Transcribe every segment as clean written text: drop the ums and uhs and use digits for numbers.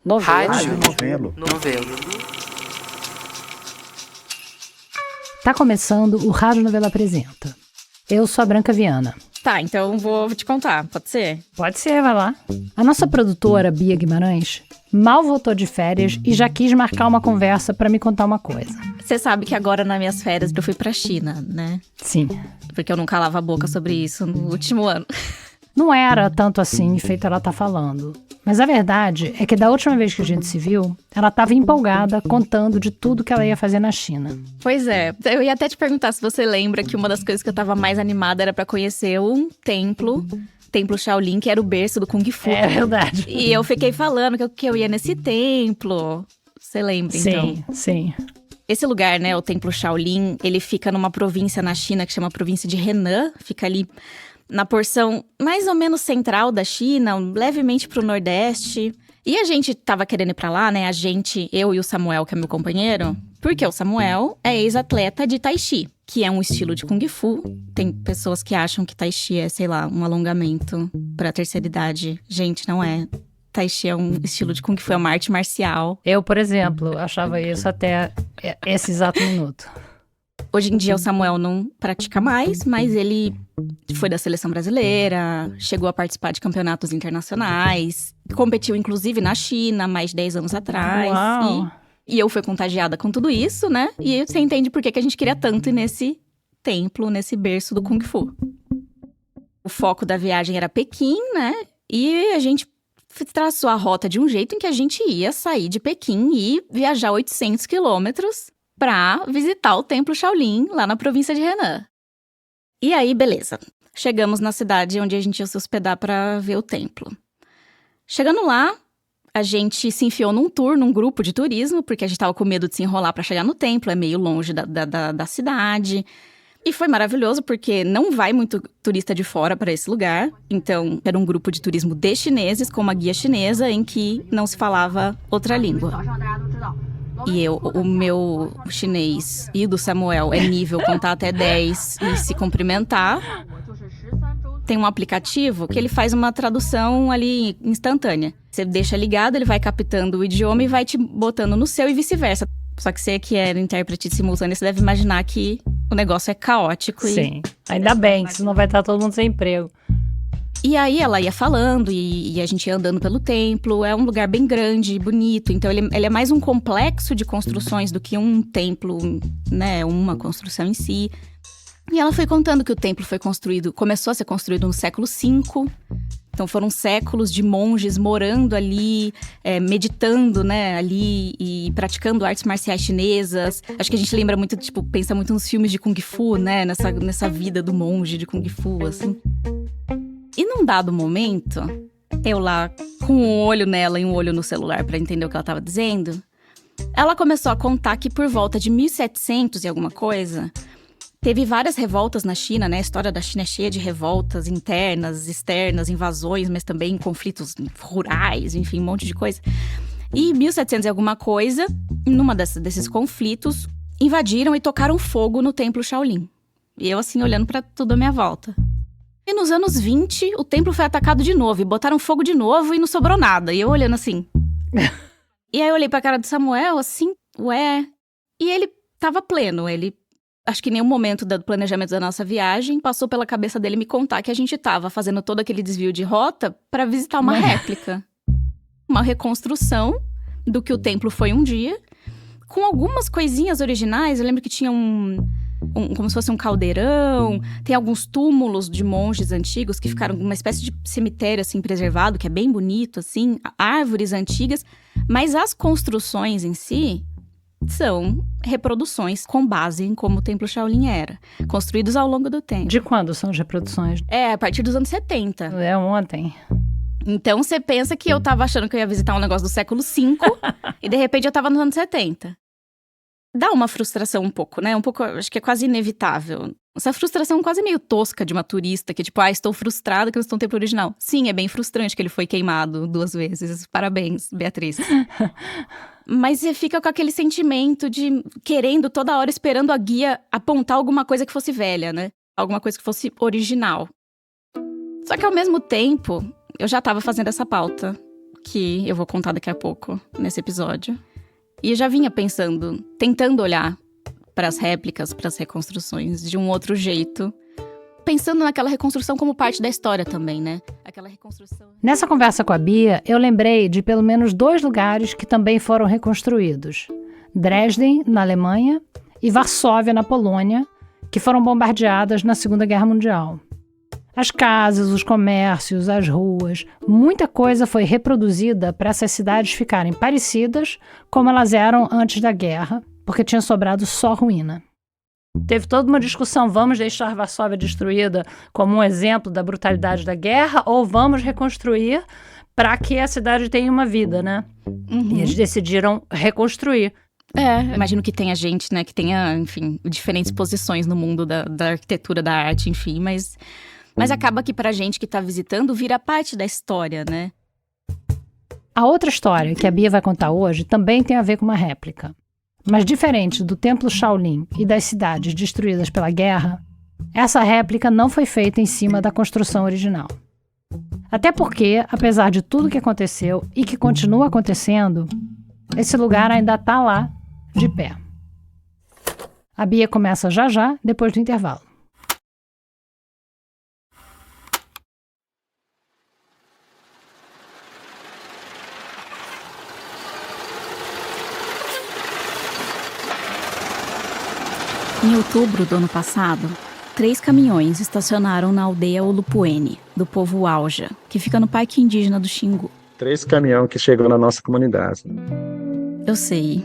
Rádio Novelo. Tá começando o Rádio Novelo Apresenta. Eu sou a Branca Viana. Tá, então vou te contar, pode ser? Pode ser, vai lá. A nossa produtora, Bia Guimarães, mal voltou de férias e já quis marcar uma conversa pra me contar uma coisa. Você sabe que agora nas minhas férias eu fui pra China, né? Sim. Porque eu não calava a boca sobre isso no último ano. Não era tanto assim, feito ela tá falando. Mas a verdade é que da última vez que a gente se viu, ela tava empolgada, contando de tudo que ela ia fazer na China. Pois é, eu ia até te perguntar se você lembra que uma das coisas que eu tava mais animada era pra conhecer um templo Shaolin, que era o berço do Kung Fu. É verdade. E eu fiquei falando que eu ia nesse templo. Você lembra, então? Sim. Esse lugar, né, o templo Shaolin, ele fica numa província na China que chama província de Henan. Fica ali na porção mais ou menos central da China, levemente pro nordeste. E a gente tava querendo ir pra lá, né? Eu e o Samuel, que é meu companheiro. Porque o Samuel é ex-atleta de Tai Chi, que é um estilo de Kung Fu. Tem pessoas que acham que Tai Chi é, sei lá, um alongamento pra terceira idade. Gente, não é. Tai Chi é um estilo de Kung Fu, é uma arte marcial. Eu, por exemplo, achava isso até esse exato minuto. Hoje em dia o Samuel não pratica mais, mas ele foi da seleção brasileira, chegou a participar de campeonatos internacionais, competiu inclusive na China mais de 10 anos atrás. Uau. E eu fui contagiada com tudo isso, né? E você entende por que a gente queria tanto ir nesse templo, nesse berço do Kung Fu. O foco da viagem era Pequim, né? E a gente traçou a rota de um jeito em que a gente ia sair de Pequim e viajar 800 quilômetros pra visitar o templo Shaolin, lá na província de Henan. E aí, beleza. Chegamos na cidade onde a gente ia se hospedar pra ver o templo. Chegando lá, a gente se enfiou num grupo de turismo, porque a gente tava com medo de se enrolar pra chegar no templo, é meio longe da cidade. E foi maravilhoso, porque não vai muito turista de fora pra esse lugar. Então, era um grupo de turismo de chineses, com uma guia chinesa, em que não se falava outra língua. E o meu chinês e o do Samuel é nível contar até 10 e se cumprimentar. Tem um aplicativo que ele faz uma tradução ali instantânea. Você deixa ligado, ele vai captando o idioma e vai te botando no seu e vice-versa. Só que você que é intérprete simultâneo, você deve imaginar que o negócio é caótico. Sim, ainda bem, que senão vai estar todo mundo sem emprego. E aí ela ia falando e a gente ia andando pelo templo. É um lugar bem grande, bonito. Então ele é mais um complexo de construções do que um templo, né? Uma construção em si. E ela foi contando que o templo começou a ser construído no século V. Então foram séculos de monges morando ali, meditando, né, ali e praticando artes marciais chinesas. Acho que a gente lembra muito, pensa muito nos filmes de Kung Fu, né? Nessa vida do monge de Kung Fu, assim. E num dado momento, eu lá com um olho nela e um olho no celular pra entender o que ela tava dizendo, ela começou a contar que por volta de 1700 e alguma coisa, teve várias revoltas na China, né? A história da China é cheia de revoltas internas, externas, invasões, mas também conflitos rurais, enfim, um monte de coisa. E 1700 e alguma coisa, numa desses conflitos, invadiram e tocaram fogo no templo Shaolin. E eu assim, olhando pra tudo à minha volta. E nos anos 20, o templo foi atacado de novo, e botaram fogo de novo e não sobrou nada. E eu olhando assim. E aí eu olhei pra cara do Samuel, assim, ué. E ele tava pleno, acho que em nenhum momento do planejamento da nossa viagem passou pela cabeça dele me contar que a gente tava fazendo todo aquele desvio de rota pra visitar uma réplica. Uma reconstrução do que o templo foi um dia, com algumas coisinhas originais. Eu lembro que tinha como se fosse um caldeirão, tem alguns túmulos de monges antigos que ficaram uma espécie de cemitério, assim, preservado, que é bem bonito, assim, árvores antigas, mas as construções em si são reproduções com base em como o templo Shaolin era, construídos ao longo do tempo. De quando são as reproduções? A partir dos anos 70. É ontem. Então você pensa que eu tava achando que eu ia visitar um negócio do século V e de repente eu tava nos anos 70. Dá uma frustração um pouco, né? Um pouco, acho que é quase inevitável. Essa frustração quase meio tosca de uma turista, que estou frustrada que não estou no templo original. Sim, é bem frustrante que ele foi queimado 2 vezes. Parabéns, Beatriz. Mas você fica com aquele sentimento de querendo toda hora, esperando a guia apontar alguma coisa que fosse velha, né? Alguma coisa que fosse original. Só que ao mesmo tempo, eu já estava fazendo essa pauta que eu vou contar daqui a pouco nesse episódio. E eu já vinha pensando, tentando olhar para as réplicas, para as reconstruções de um outro jeito. Pensando naquela reconstrução como parte da história também, né? Aquela reconstrução... Nessa conversa com a Bia, eu lembrei de pelo menos 2 lugares que também foram reconstruídos. Dresden, na Alemanha, e Varsóvia, na Polônia, que foram bombardeadas na Segunda Guerra Mundial. As casas, os comércios, as ruas, muita coisa foi reproduzida para essas cidades ficarem parecidas como elas eram antes da guerra, porque tinha sobrado só ruína. Teve toda uma discussão, vamos deixar Varsóvia destruída como um exemplo da brutalidade da guerra ou vamos reconstruir para que a cidade tenha uma vida, né? E eles decidiram reconstruir. Imagino que tenha gente, né, que tenha, enfim, diferentes posições no mundo da arquitetura, da arte, enfim, mas acaba que pra gente que tá visitando vira parte da história, né? A outra história que a Bia vai contar hoje também tem a ver com uma réplica. Mas diferente do Templo Shaolin e das cidades destruídas pela guerra, essa réplica não foi feita em cima da construção original. Até porque, apesar de tudo que aconteceu e que continua acontecendo, esse lugar ainda está lá, de pé. A Bia começa já, depois do intervalo. Em outubro do ano passado, 3 caminhões estacionaram na aldeia Ulupuene, do povo Auja, que fica no Parque Indígena do Xingu. 3 caminhões que chegou na nossa comunidade. Eu sei.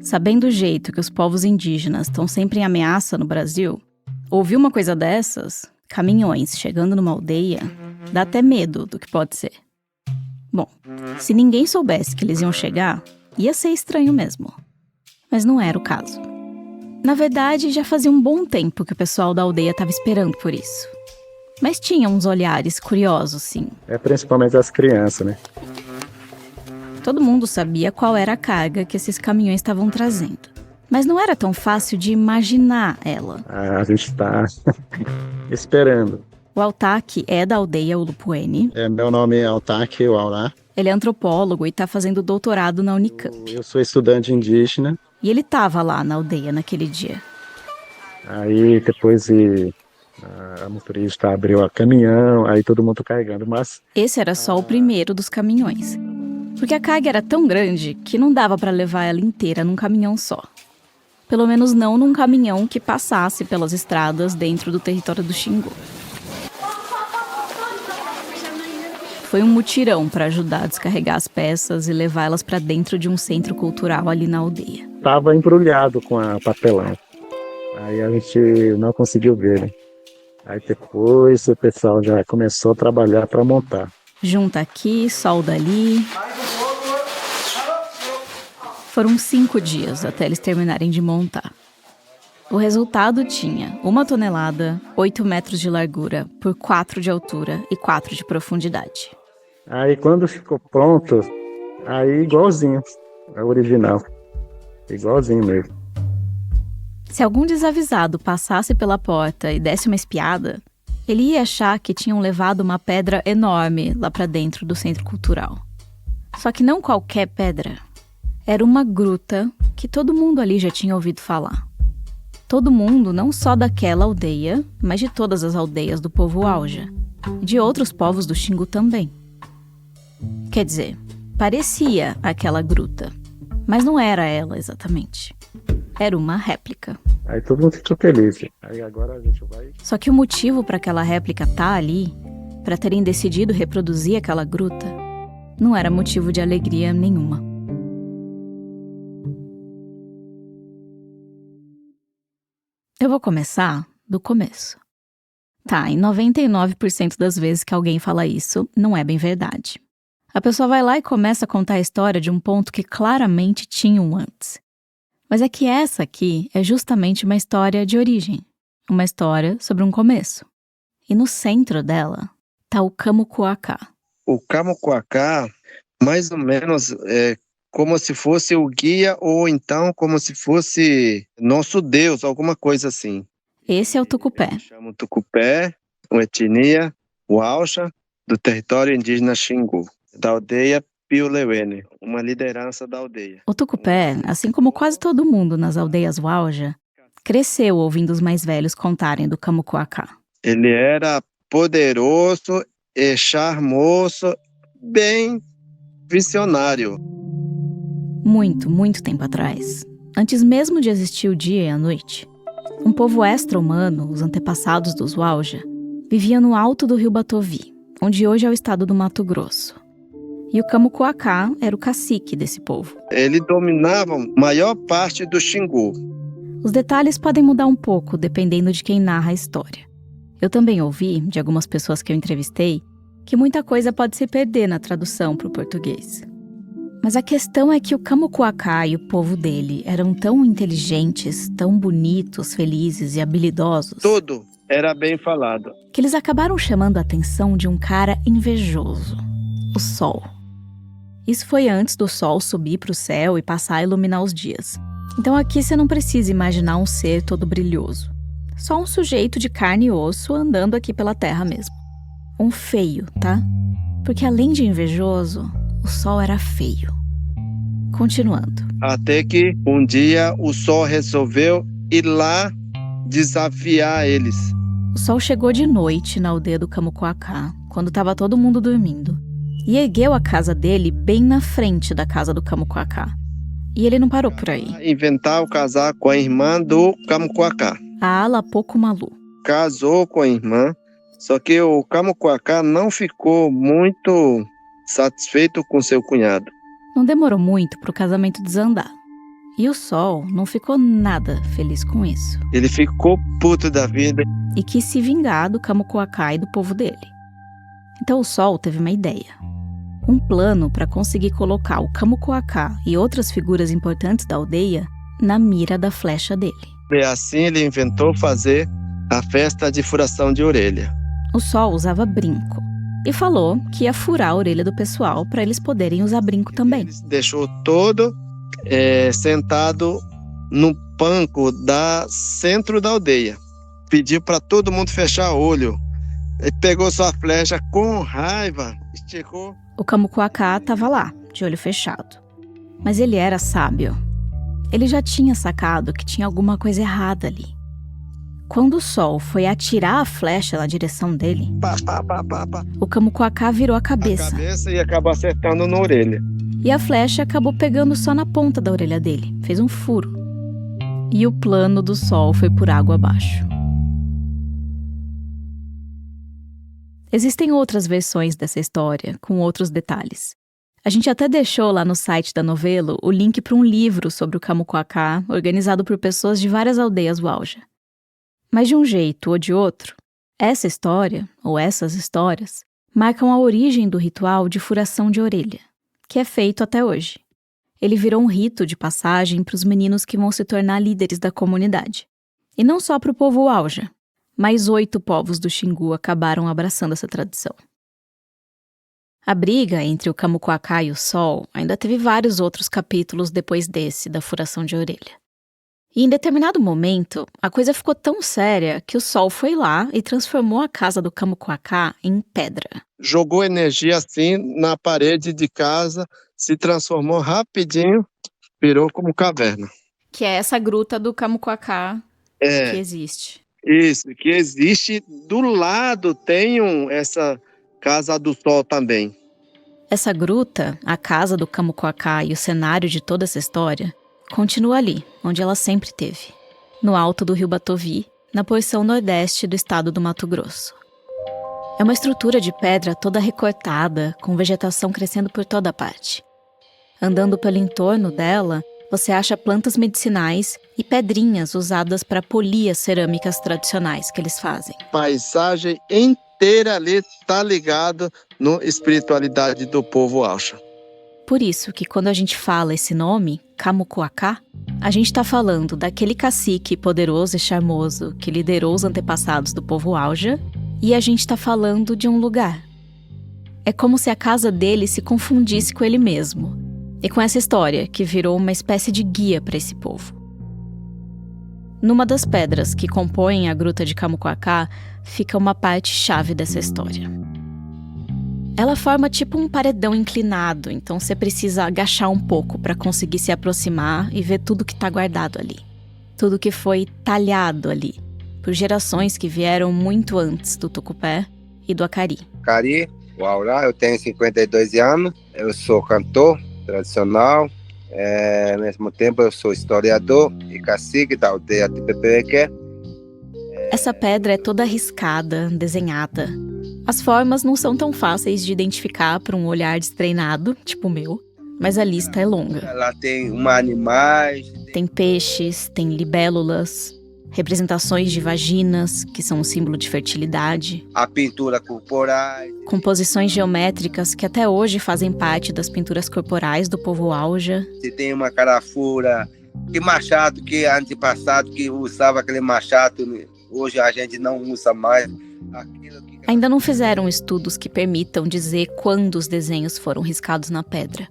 Sabendo o jeito que os povos indígenas estão sempre em ameaça no Brasil, ouvir uma coisa dessas, caminhões chegando numa aldeia, dá até medo do que pode ser. Bom, se ninguém soubesse que eles iam chegar, ia ser estranho mesmo. Mas não era o caso. Na verdade, já fazia um bom tempo que o pessoal da aldeia estava esperando por isso. Mas tinha uns olhares curiosos, sim. Principalmente as crianças, né? Todo mundo sabia qual era a carga que esses caminhões estavam trazendo. Mas não era tão fácil de imaginar ela. A gente está esperando. O Altaque é da aldeia Ulupuene. Meu nome é Altaque Waurá. Ele é antropólogo e está fazendo doutorado na Unicamp. Eu sou estudante indígena. E ele estava lá na aldeia naquele dia. Aí depois a motorista abriu o caminhão, aí todo mundo carregando, mas... Esse era só o primeiro dos caminhões. Porque a carga era tão grande que não dava para levar ela inteira num caminhão só. Pelo menos não num caminhão que passasse pelas estradas dentro do território do Xingu. Foi um mutirão para ajudar a descarregar as peças e levá-las para dentro de um centro cultural ali na aldeia. Estava embrulhado com a papelão. Aí a gente não conseguiu ver, né? Aí depois o pessoal já começou a trabalhar para montar. Junta aqui, solda ali. Foram 5 dias até eles terminarem de montar. O resultado tinha 1 tonelada, 8 metros de largura, por 4 de altura e 4 de profundidade. Aí quando ficou pronto, aí igualzinho, é o original. Igualzinho mesmo. Se algum desavisado passasse pela porta e desse uma espiada, ele ia achar que tinham levado uma pedra enorme lá pra dentro do centro cultural. Só que não qualquer pedra. Era uma gruta que todo mundo ali já tinha ouvido falar. Todo mundo, não só daquela aldeia, mas de todas as aldeias do povo Auja. E de outros povos do Xingu também. Quer dizer, parecia aquela gruta, mas não era ela exatamente. Era uma réplica. Aí todo mundo ficou feliz. Aí agora a gente vai... Só que o motivo para aquela réplica estar ali, para terem decidido reproduzir aquela gruta, não era motivo de alegria nenhuma. Eu vou começar do começo. Tá, em 99% das vezes que alguém fala isso, não é bem verdade. A pessoa vai lá e começa a contar a história de um ponto que claramente tinha um antes. Mas é que essa aqui é justamente uma história de origem. Uma história sobre um começo. E no centro dela tá o Kamukuaká. O Kamukuaká, mais ou menos, é como se fosse o guia ou então como se fosse nosso Deus, alguma coisa assim. Esse é o Tucupé. Chama o Tucupé, uma etnia, o Auxa, do território indígena Xingu, da aldeia Piulewene, uma liderança da aldeia. O Tucupé, assim como quase todo mundo nas aldeias Uauja, cresceu ouvindo os mais velhos contarem do Kamukuaká. Ele era poderoso e charmoso, bem visionário. Muito, muito tempo atrás, antes mesmo de existir o dia e a noite, um povo extra-humano, os antepassados dos Uauja, vivia no alto do rio Batovi, onde hoje é o estado do Mato Grosso. E o Kamukuaká era o cacique desse povo. Ele dominava a maior parte do Xingu. Os detalhes podem mudar um pouco, dependendo de quem narra a história. Eu também ouvi, de algumas pessoas que eu entrevistei, que muita coisa pode se perder na tradução para o português. Mas a questão é que o Kamukuaká e o povo dele eram tão inteligentes, tão bonitos, felizes e habilidosos, Tudo era bem falado. que eles acabaram chamando a atenção de um cara invejoso, o Sol. Isso foi antes do Sol subir para o céu e passar a iluminar os dias. Então aqui você não precisa imaginar um ser todo brilhoso. Só um sujeito de carne e osso andando aqui pela terra mesmo. Um feio, tá? Porque além de invejoso, o Sol era feio. Continuando. Até que um dia o Sol resolveu ir lá desafiar eles. O Sol chegou de noite na aldeia do Kamukuaká, quando estava todo mundo dormindo, e ergueu a casa dele bem na frente da casa do Kamukuaká. E ele não parou por aí. Inventar o casar com a irmã do Kamukuaká. A Alapokumalu. Casou com a irmã, só que o Kamukuaká não ficou muito satisfeito com seu cunhado. Não demorou muito para o casamento desandar. E o Sol não ficou nada feliz com isso. Ele ficou puto da vida. E quis se vingar do Kamukuaká e do povo dele. Então o Sol teve uma ideia. Um plano para conseguir colocar o Kamukuaká e outras figuras importantes da aldeia na mira da flecha dele. E assim ele inventou fazer a festa de furação de orelha. O Sol usava brinco e falou que ia furar a orelha do pessoal para eles poderem usar brinco também. Ele deixou todo sentado no banco da centro da aldeia. Pediu para todo mundo fechar o olho. Ele pegou sua flecha com raiva, esticou. O Kamukuaká estava lá, de olho fechado. Mas ele era sábio. Ele já tinha sacado que tinha alguma coisa errada ali. Quando o Sol foi atirar a flecha na direção dele, Pá, pá, pá, pá, pá. o Kamukuaká virou a cabeça. A cabeça e acabou acertando na orelha. E a flecha acabou pegando só na ponta da orelha dele. Fez um furo. E o plano do Sol foi por água abaixo. Existem outras versões dessa história, com outros detalhes. A gente até deixou lá no site da Novelo o link para um livro sobre o Kamukuaká, organizado por pessoas de várias aldeias Uauja. Mas de um jeito ou de outro, essa história, ou essas histórias, marcam a origem do ritual de furação de orelha, que é feito até hoje. Ele virou um rito de passagem para os meninos que vão se tornar líderes da comunidade. E não só para o povo Uauja. Mais 8 povos do Xingu acabaram abraçando essa tradição. A briga entre o Kamukuaká e o Sol ainda teve vários outros capítulos depois desse, da furação de orelha. E em determinado momento, a coisa ficou tão séria que o Sol foi lá e transformou a casa do Kamukuaká em pedra. Jogou energia assim na parede de casa, se transformou rapidinho, virou como caverna. Que é essa gruta do Kamukuaká que existe. Isso, que existe. Do lado tem essa Casa do Sol também. Essa gruta, a casa do Kamukuaká e o cenário de toda essa história, continua ali, onde ela sempre esteve, no alto do rio Batovi, na porção nordeste do estado do Mato Grosso. É uma estrutura de pedra toda recortada, com vegetação crescendo por toda parte. Andando pelo entorno dela, você acha plantas medicinais e pedrinhas usadas para polir as cerâmicas tradicionais que eles fazem. Paisagem inteira ali está ligada na espiritualidade do povo Uauja. Por isso que quando a gente fala esse nome, Kamukuaká, a gente está falando daquele cacique poderoso e charmoso que liderou os antepassados do povo Uauja, e a gente está falando de um lugar. É como se a casa dele se confundisse com ele mesmo. E com essa história, que virou uma espécie de guia para esse povo. Numa das pedras que compõem a gruta de Kamukuaká, fica uma parte-chave dessa história. Ela forma tipo um paredão inclinado, então você precisa agachar um pouco para conseguir se aproximar e ver tudo que está guardado ali. Tudo que foi talhado ali, por gerações que vieram muito antes do tucupé e do acari. Acari, o Aurá, eu tenho 52 anos, eu sou cantor tradicional, ao mesmo tempo eu sou historiador e cacique da aldeia de Peperequé. Essa pedra é toda riscada, desenhada. As formas não são tão fáceis de identificar para um olhar destreinado, tipo o meu, mas a lista é longa. Ela tem animais. Tem peixes, tem libélulas, representações de vaginas, que são um símbolo de fertilidade. A pintura corporais. Composições geométricas que até hoje fazem parte das pinturas corporais do povo Auja. Se tem uma carafura, que machado que antepassado que usava aquele machado, hoje a gente não usa mais. Ainda não fizeram estudos que permitam dizer quando os desenhos foram riscados na pedra.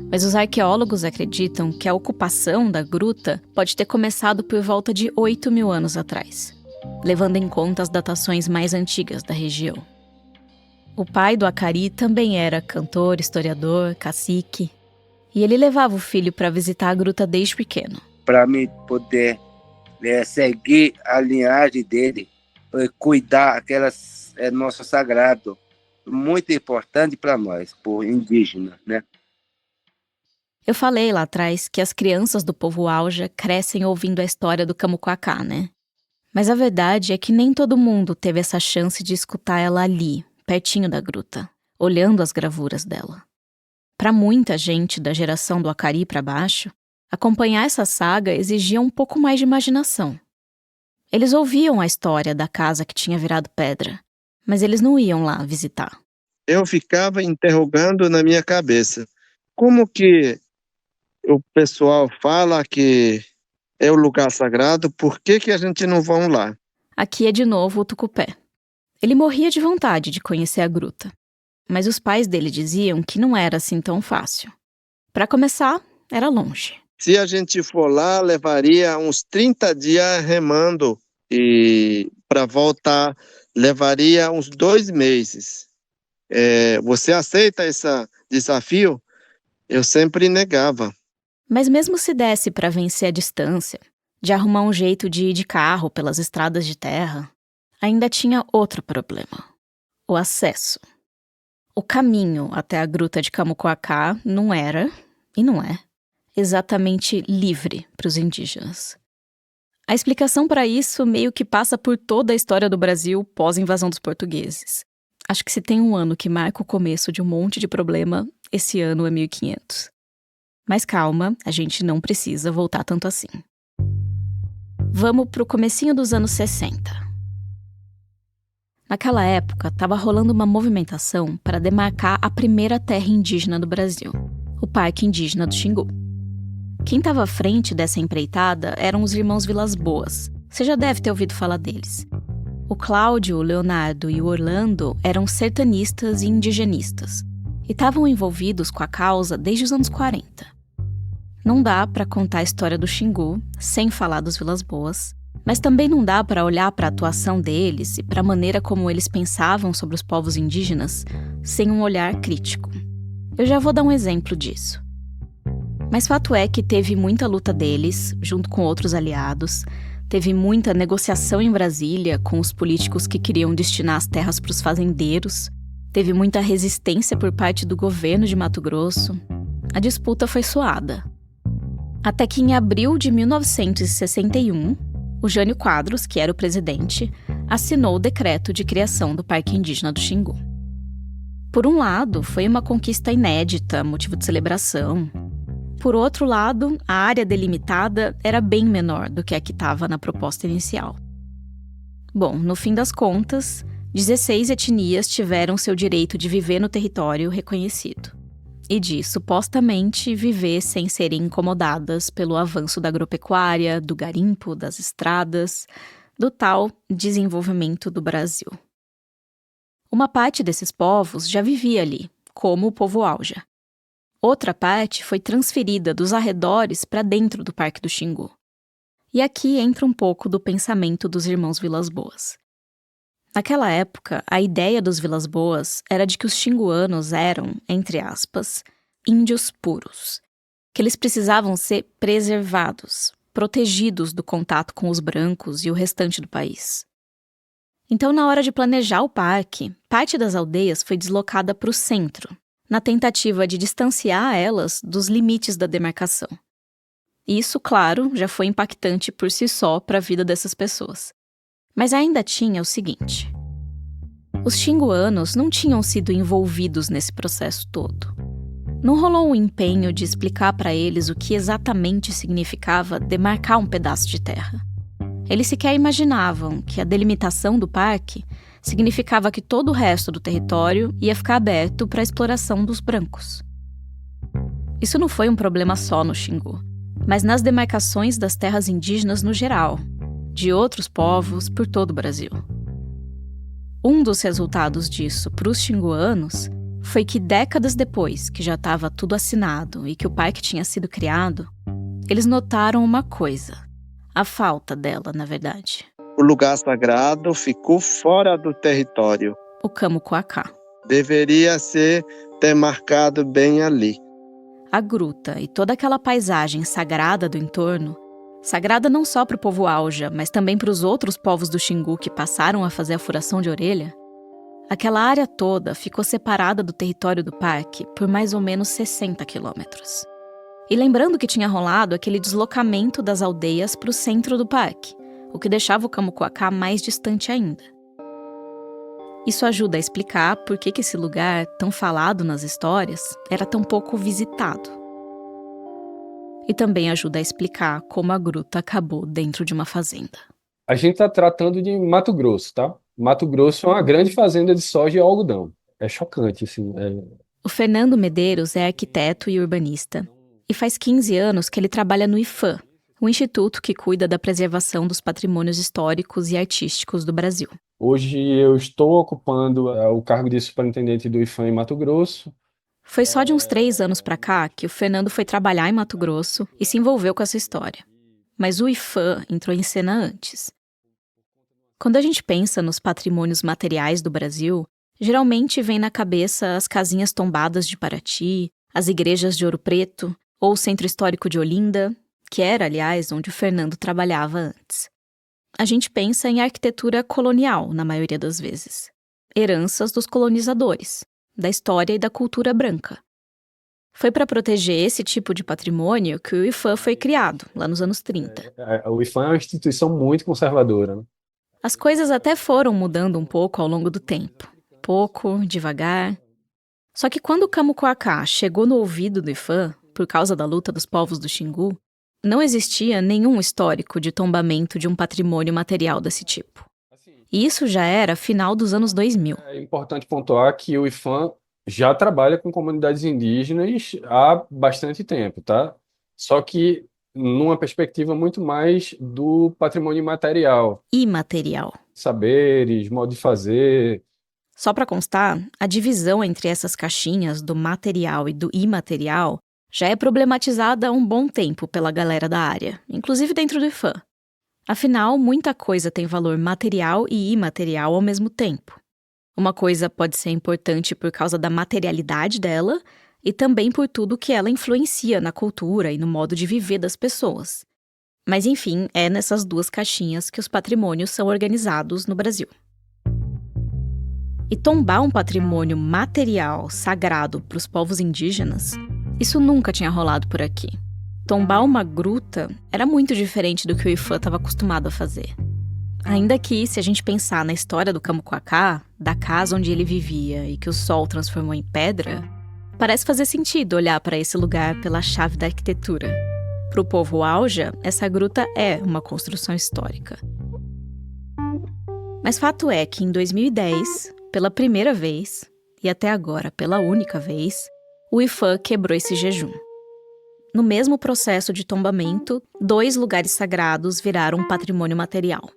Mas os arqueólogos acreditam que a ocupação da gruta pode ter começado por volta de 8.000 anos atrás, levando em conta as datações mais antigas da região. O pai do Acari também era cantor, historiador, cacique, e ele levava o filho para visitar a gruta desde pequeno. Para mim poder seguir a linhagem dele, cuidar aquelas nosso sagrado, muito importante para nós, por indígena, né? Eu falei lá atrás que as crianças do povo Auja crescem ouvindo a história do Camuquacá, né? Mas a verdade é que nem todo mundo teve essa chance de escutar ela ali, pertinho da gruta, olhando as gravuras dela. Para muita gente da geração do Acari para baixo, acompanhar essa saga exigia um pouco mais de imaginação. Eles ouviam a história da casa que tinha virado pedra, mas eles não iam lá visitar. Eu ficava interrogando na minha cabeça, como que o pessoal fala que é o lugar sagrado, por que a gente não vai lá? Aqui é de novo o tucupé. Ele morria de vontade de conhecer a gruta, mas os pais dele diziam que não era assim tão fácil. Para começar, era longe. Se a gente for lá, levaria uns 30 dias remando e para voltar levaria uns 2 meses. Você aceita esse desafio? Eu sempre negava. Mas mesmo se desse para vencer a distância, de arrumar um jeito de ir de carro pelas estradas de terra, ainda tinha outro problema: o acesso. O caminho até a gruta de Camuquacá não era, e não é, exatamente livre para os indígenas. A explicação para isso meio que passa por toda a história do Brasil pós-invasão dos portugueses. Acho que se tem um ano que marca o começo de um monte de problema, esse ano é 1500. Mas calma, a gente não precisa voltar tanto assim. Vamos pro comecinho dos anos 60. Naquela época, estava rolando uma movimentação para demarcar a primeira terra indígena do Brasil, o Parque Indígena do Xingu. Quem estava à frente dessa empreitada eram os irmãos Vilas Boas. Você já deve ter ouvido falar deles. O Cláudio, o Leonardo e o Orlando eram sertanistas e indigenistas e estavam envolvidos com a causa desde os anos 40. Não dá para contar a história do Xingu sem falar dos Vilas Boas, mas também não dá para olhar para a atuação deles e para a maneira como eles pensavam sobre os povos indígenas sem um olhar crítico. Eu já vou dar um exemplo disso. Mas fato é que teve muita luta deles, junto com outros aliados, teve muita negociação em Brasília com os políticos que queriam destinar as terras para os fazendeiros, teve muita resistência por parte do governo de Mato Grosso. A disputa foi suada. Até que em abril de 1961, o Jânio Quadros, que era o presidente, assinou o decreto de criação do Parque Indígena do Xingu. Por um lado, foi uma conquista inédita, motivo de celebração. Por outro lado, a área delimitada era bem menor do que a que estava na proposta inicial. Bom, no fim das contas, 16 etnias tiveram seu direito de viver no território reconhecido e de, supostamente, viver sem serem incomodadas pelo avanço da agropecuária, do garimpo, das estradas, do tal desenvolvimento do Brasil. Uma parte desses povos já vivia ali, como o povo Auja. Outra parte foi transferida dos arredores para dentro do Parque do Xingu. E aqui entra um pouco do pensamento dos irmãos Vilas Boas. Naquela época, a ideia dos Vilas Boas era de que os xinguanos eram, entre aspas, índios puros, que eles precisavam ser preservados, protegidos do contato com os brancos e o restante do país. Então, na hora de planejar o parque, parte das aldeias foi deslocada para o centro, na tentativa de distanciar elas dos limites da demarcação. Isso, claro, já foi impactante por si só para a vida dessas pessoas. Mas ainda tinha o seguinte: os xinguanos não tinham sido envolvidos nesse processo todo. Não rolou um empenho de explicar para eles o que exatamente significava demarcar um pedaço de terra. Eles sequer imaginavam que a delimitação do parque significava que todo o resto do território ia ficar aberto para a exploração dos brancos. Isso não foi um problema só no Xingu, mas nas demarcações das terras indígenas no geral, de outros povos por todo o Brasil. Um dos resultados disso para os xinguanos foi que décadas depois que já estava tudo assinado e que o parque tinha sido criado, eles notaram uma coisa: a falta dela, na verdade. O lugar sagrado ficou fora do território. O Camucoacá. Deveria ser demarcado bem ali. A gruta e toda aquela paisagem sagrada do entorno, sagrada não só para o povo Auja, mas também para os outros povos do Xingu que passaram a fazer a furação de orelha, aquela área toda ficou separada do território do parque por mais ou menos 60 quilômetros. E lembrando que tinha rolado aquele deslocamento das aldeias para o centro do parque, o que deixava o Camucoacá mais distante ainda. Isso ajuda a explicar por que esse lugar, tão falado nas histórias, era tão pouco visitado. E também ajuda a explicar como a gruta acabou dentro de uma fazenda. A gente está tratando de Mato Grosso, tá? Mato Grosso é uma grande fazenda de soja e algodão. É chocante, assim. O Fernando Medeiros é arquiteto e urbanista. E faz 15 anos que ele trabalha no IPHAN, o instituto que cuida da preservação dos patrimônios históricos e artísticos do Brasil. Hoje eu estou ocupando o cargo de superintendente do IPHAN em Mato Grosso. Foi só de uns 3 anos para cá que o Fernando foi trabalhar em Mato Grosso e se envolveu com essa história. Mas o IPHAN entrou em cena antes. Quando a gente pensa nos patrimônios materiais do Brasil, geralmente vem na cabeça as casinhas tombadas de Paraty, as igrejas de Ouro Preto ou o Centro Histórico de Olinda, que era, aliás, onde o Fernando trabalhava antes. A gente pensa em arquitetura colonial, na maioria das vezes. Heranças dos colonizadores, da história e da cultura branca. Foi para proteger esse tipo de patrimônio que o IPHAN foi criado, lá nos anos 30. O IPHAN é uma instituição muito conservadora, né? As coisas até foram mudando um pouco ao longo do tempo. Pouco, devagar. Só que quando o Camucoacá chegou no ouvido do IPHAN, por causa da luta dos povos do Xingu, não existia nenhum histórico de tombamento de um patrimônio material desse tipo. E isso já era final dos anos 2000. É importante pontuar que o IPHAN já trabalha com comunidades indígenas há bastante tempo, tá? Só que numa perspectiva muito mais do patrimônio imaterial. Imaterial. Saberes, modo de fazer. Só para constar, a divisão entre essas caixinhas do material e do imaterial já é problematizada há um bom tempo pela galera da área, inclusive dentro do IPHAN. Afinal, muita coisa tem valor material e imaterial ao mesmo tempo. Uma coisa pode ser importante por causa da materialidade dela e também por tudo que ela influencia na cultura e no modo de viver das pessoas. Mas enfim, é nessas duas caixinhas que os patrimônios são organizados no Brasil. E tombar um patrimônio material sagrado para os povos indígenas, isso nunca tinha rolado por aqui. Tombar uma gruta era muito diferente do que o IPHAN estava acostumado a fazer. Ainda que, se a gente pensar na história do Camucoacá, da casa onde ele vivia e que o sol transformou em pedra, parece fazer sentido olhar para esse lugar pela chave da arquitetura. Para o povo Auja, essa gruta é uma construção histórica. Mas fato é que em 2010, pela primeira vez, e até agora pela única vez, o IPHAN quebrou esse jejum. No mesmo processo de tombamento, 2 lugares sagrados viraram patrimônio material.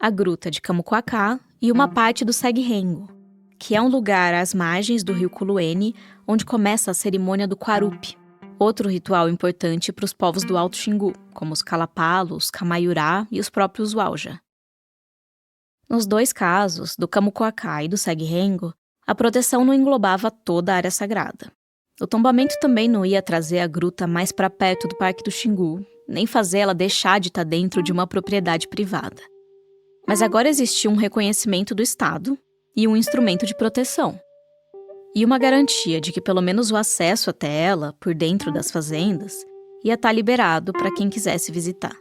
A Gruta de Camucoacá e uma parte do Segue Rengo, que é um lugar às margens do rio Culuene, onde começa a cerimônia do Quarupi, outro ritual importante para os povos do Alto Xingu, como os Kalapalos, Camaiurá e os próprios Auja. Nos dois casos, do Kamukoaka e do Segue-Rengo, a proteção não englobava toda a área sagrada. O tombamento também não ia trazer a gruta mais para perto do Parque do Xingu, nem fazer ela deixar de estar dentro de uma propriedade privada. Mas agora existia um reconhecimento do Estado e um instrumento de proteção. E uma garantia de que pelo menos o acesso até ela, por dentro das fazendas, ia estar liberado para quem quisesse visitar.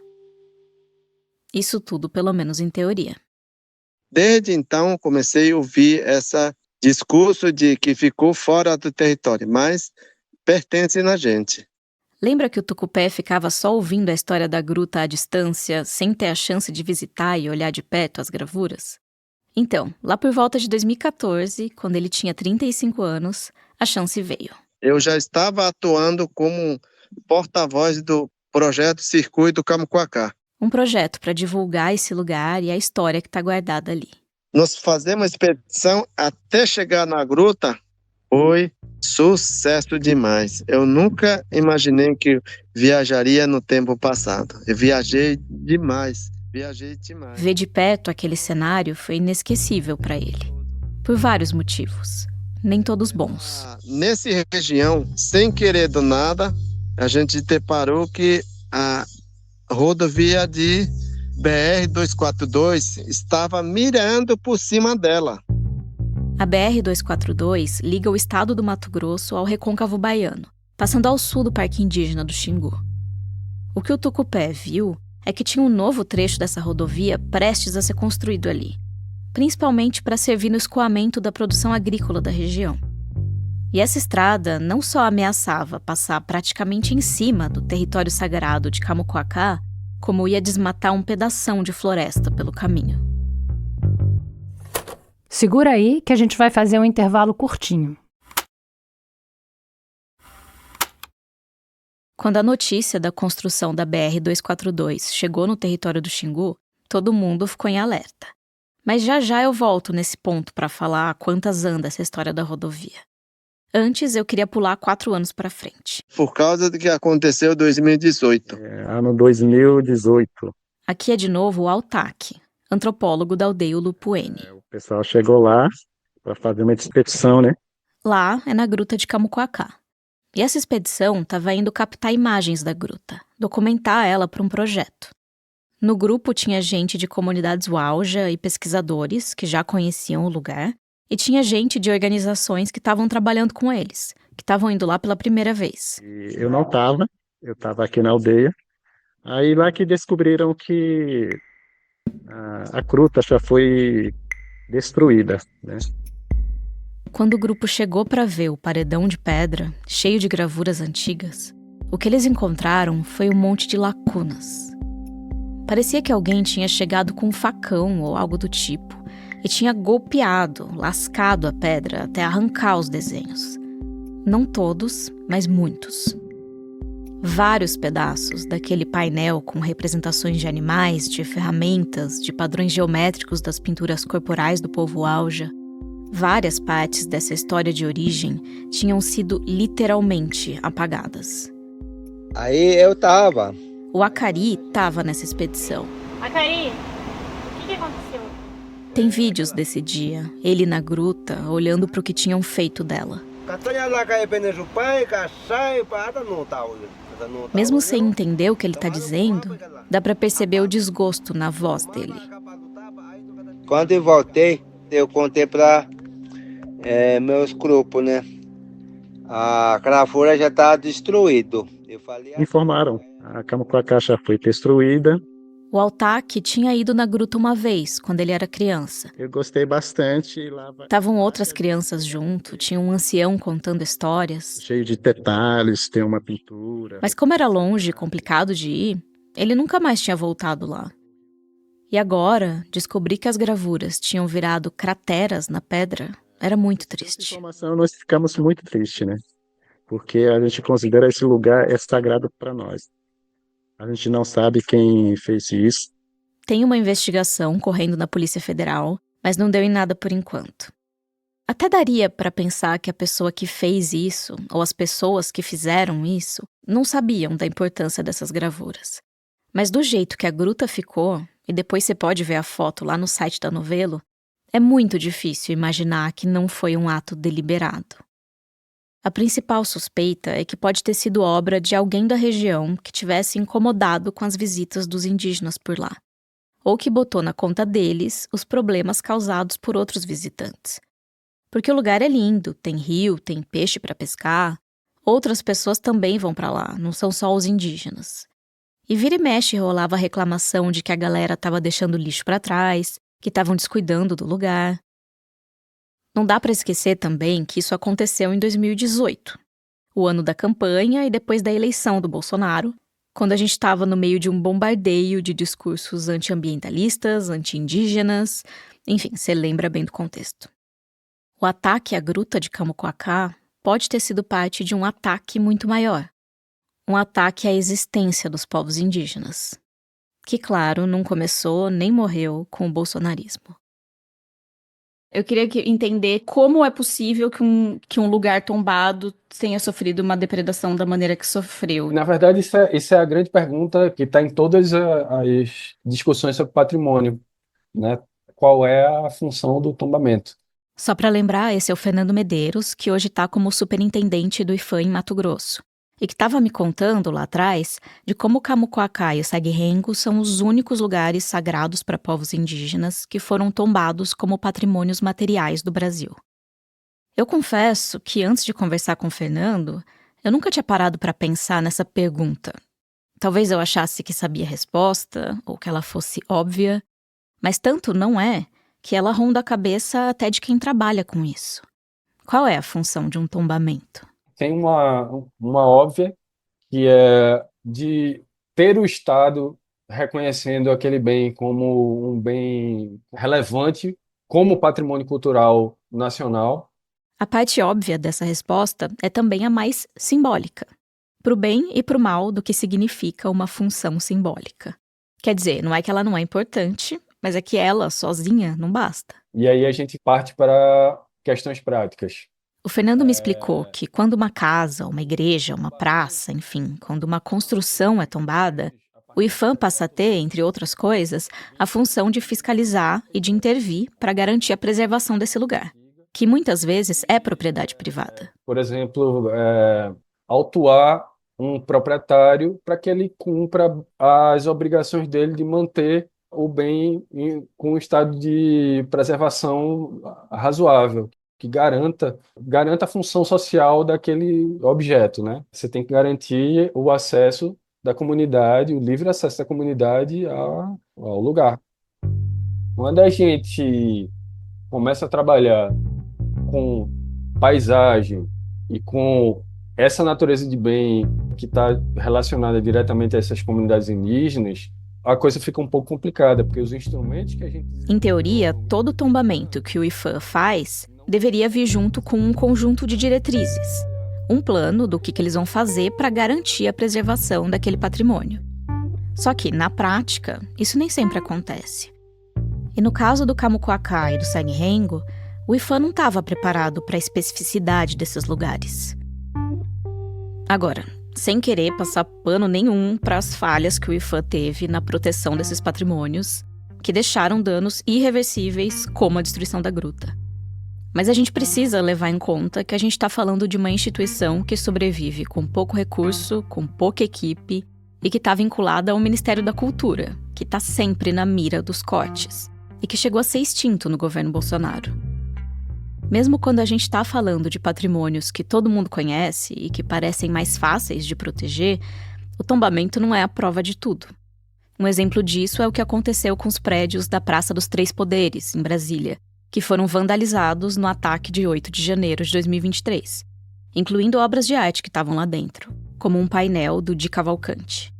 Isso tudo, pelo menos em teoria. Desde então, comecei a ouvir esse discurso de que ficou fora do território, mas pertence na gente. Lembra que o tucupé ficava só ouvindo a história da gruta à distância, sem ter a chance de visitar e olhar de perto as gravuras? Então, lá por volta de 2014, quando ele tinha 35 anos, a chance veio. Eu já estava atuando como porta-voz do projeto Circuito Kamukoaka. Um projeto para divulgar esse lugar e a história que está guardada ali. Nós fazemos uma expedição até chegar na gruta. Foi sucesso demais. Eu nunca imaginei que viajaria no tempo passado. Eu viajei demais. Ver de perto aquele cenário foi inesquecível para ele. Por vários motivos. Nem todos bons. Nessa região, sem querer do nada, a gente deparou que a rodovia de BR-242 estava mirando por cima dela. A BR-242 liga o estado do Mato Grosso ao Recôncavo Baiano, passando ao sul do Parque Indígena do Xingu. O que o tucupé viu é que tinha um novo trecho dessa rodovia prestes a ser construído ali, principalmente para servir no escoamento da produção agrícola da região. E essa estrada não só ameaçava passar praticamente em cima do território sagrado de Kamukoaka, como ia desmatar um pedação de floresta pelo caminho. Segura aí que a gente vai fazer um intervalo curtinho. Quando a notícia da construção da BR-242 chegou no território do Xingu, todo mundo ficou em alerta. Mas já eu volto nesse ponto para falar quantas anda essa história da rodovia. Antes, eu queria pular 4 anos para frente. Por causa do que aconteceu em 2018. Ano 2018. Aqui é de novo o Altaque, antropólogo da aldeia Ulupuene. O pessoal chegou lá para fazer uma expedição, né? Lá é na gruta de Kamukoaka. E essa expedição estava indo captar imagens da gruta, documentar ela para um projeto. No grupo tinha gente de comunidades Uauja e pesquisadores que já conheciam o lugar, e tinha gente de organizações que estavam trabalhando com eles, que estavam indo lá pela primeira vez. E eu não estava, eu estava aqui na aldeia. Aí lá que descobriram que a gruta já foi destruída, né? Quando o grupo chegou para ver o paredão de pedra, cheio de gravuras antigas, o que eles encontraram foi um monte de lacunas. Parecia que alguém tinha chegado com um facão ou algo do tipo e tinha golpeado, lascado a pedra até arrancar os desenhos. Não todos, mas muitos. Vários pedaços daquele painel com representações de animais, de ferramentas, de padrões geométricos das pinturas corporais do povo Auja. Várias partes dessa história de origem tinham sido literalmente apagadas. Aí eu tava. O Acari estava nessa expedição. Acari, o que aconteceu? Tem vídeos desse dia, ele na gruta, olhando para o que tinham feito dela. Mesmo sem entender o que ele está dizendo, dá para perceber o desgosto na voz dele. Quando eu voltei, eu contei para meus grupos, né? A gravura já está destruída. Informaram, a Kamukoaka já foi destruída. O Altaque tinha ido na gruta uma vez, quando ele era criança. Eu gostei bastante. Estavam outras crianças junto, tinha um ancião contando histórias. Cheio de detalhes, tem uma pintura. Mas como era longe e complicado de ir, ele nunca mais tinha voltado lá. E agora, descobrir que as gravuras tinham virado crateras na pedra era muito triste. Essa informação nós ficamos muito tristes, né? Porque a gente considera esse lugar sagrado para nós. A gente não sabe quem fez isso. Tem uma investigação correndo na Polícia Federal, mas não deu em nada por enquanto. Até daria para pensar que a pessoa que fez isso, ou as pessoas que fizeram isso, não sabiam da importância dessas gravuras. Mas do jeito que a gruta ficou, e depois você pode ver a foto lá no site da Novelo, é muito difícil imaginar que não foi um ato deliberado. A principal suspeita é que pode ter sido obra de alguém da região que tivesse incomodado com as visitas dos indígenas por lá, ou que botou na conta deles os problemas causados por outros visitantes. Porque o lugar é lindo, tem rio, tem peixe para pescar, outras pessoas também vão para lá, não são só os indígenas. E vira e mexe rolava a reclamação de que a galera estava deixando lixo para trás, que estavam descuidando do lugar. Não dá para esquecer também que isso aconteceu em 2018, o ano da campanha e depois da eleição do Bolsonaro, quando a gente estava no meio de um bombardeio de discursos antiambientalistas, anti-indígenas, enfim, você lembra bem do contexto. O ataque à Gruta de Camucoacá pode ter sido parte de um ataque muito maior, um ataque à existência dos povos indígenas, que, claro, não começou nem morreu com o bolsonarismo. Eu queria entender como é possível que um lugar tombado tenha sofrido uma depredação da maneira que sofreu. Na verdade, isso é a grande pergunta que está em todas as discussões sobre patrimônio, né? Qual é a função do tombamento? Só para lembrar, esse é o Fernando Medeiros, que hoje está como superintendente do IPHAN em Mato Grosso, e que estava me contando lá atrás de como o Camucoacá e o Saguirengo são os únicos lugares sagrados para povos indígenas que foram tombados como patrimônios materiais do Brasil. Eu confesso que antes de conversar com o Fernando, eu nunca tinha parado para pensar nessa pergunta. Talvez eu achasse que sabia a resposta, ou que ela fosse óbvia, mas tanto não é que ela ronda a cabeça até de quem trabalha com isso. Qual é a função de um tombamento? Tem uma óbvia, que é de ter o Estado reconhecendo aquele bem como um bem relevante, como patrimônio cultural nacional. A parte óbvia dessa resposta é também a mais simbólica, para o bem e para o mal do que significa uma função simbólica. Quer dizer, não é que ela não é importante, mas é que ela, sozinha, não basta. E aí a gente parte para questões práticas. O Fernando me explicou que quando uma casa, uma igreja, uma praça, enfim, quando uma construção é tombada, o IPHAN passa a ter, entre outras coisas, a função de fiscalizar e de intervir para garantir a preservação desse lugar, que muitas vezes é propriedade privada. Por exemplo, autuar um proprietário para que ele cumpra as obrigações dele de manter o bem com um estado de preservação razoável, que garanta a função social daquele objeto, né? Você tem que garantir o acesso da comunidade, o livre acesso da comunidade ao lugar. Quando a gente começa a trabalhar com paisagem e com essa natureza de bem que está relacionada diretamente a essas comunidades indígenas, a coisa fica um pouco complicada, porque os instrumentos que a gente... Em teoria, todo tombamento que o IPHAN faz deveria vir junto com um conjunto de diretrizes, um plano do que eles vão fazer para garantir a preservação daquele patrimônio. Só que, na prática, isso nem sempre acontece. E no caso do Camucoacá e do Saguirengo, o IPHAN não estava preparado para a especificidade desses lugares. Agora, sem querer passar pano nenhum para as falhas que o IPHAN teve na proteção desses patrimônios, que deixaram danos irreversíveis, como a destruição da gruta. Mas a gente precisa levar em conta que a gente está falando de uma instituição que sobrevive com pouco recurso, com pouca equipe e que está vinculada ao Ministério da Cultura, que está sempre na mira dos cortes e que chegou a ser extinto no governo Bolsonaro. Mesmo quando a gente está falando de patrimônios que todo mundo conhece e que parecem mais fáceis de proteger, o tombamento não é a prova de tudo. Um exemplo disso é o que aconteceu com os prédios da Praça dos Três Poderes, em Brasília, que foram vandalizados no ataque de 8 de janeiro de 2023, incluindo obras de arte que estavam lá dentro, como um painel do Di Cavalcanti.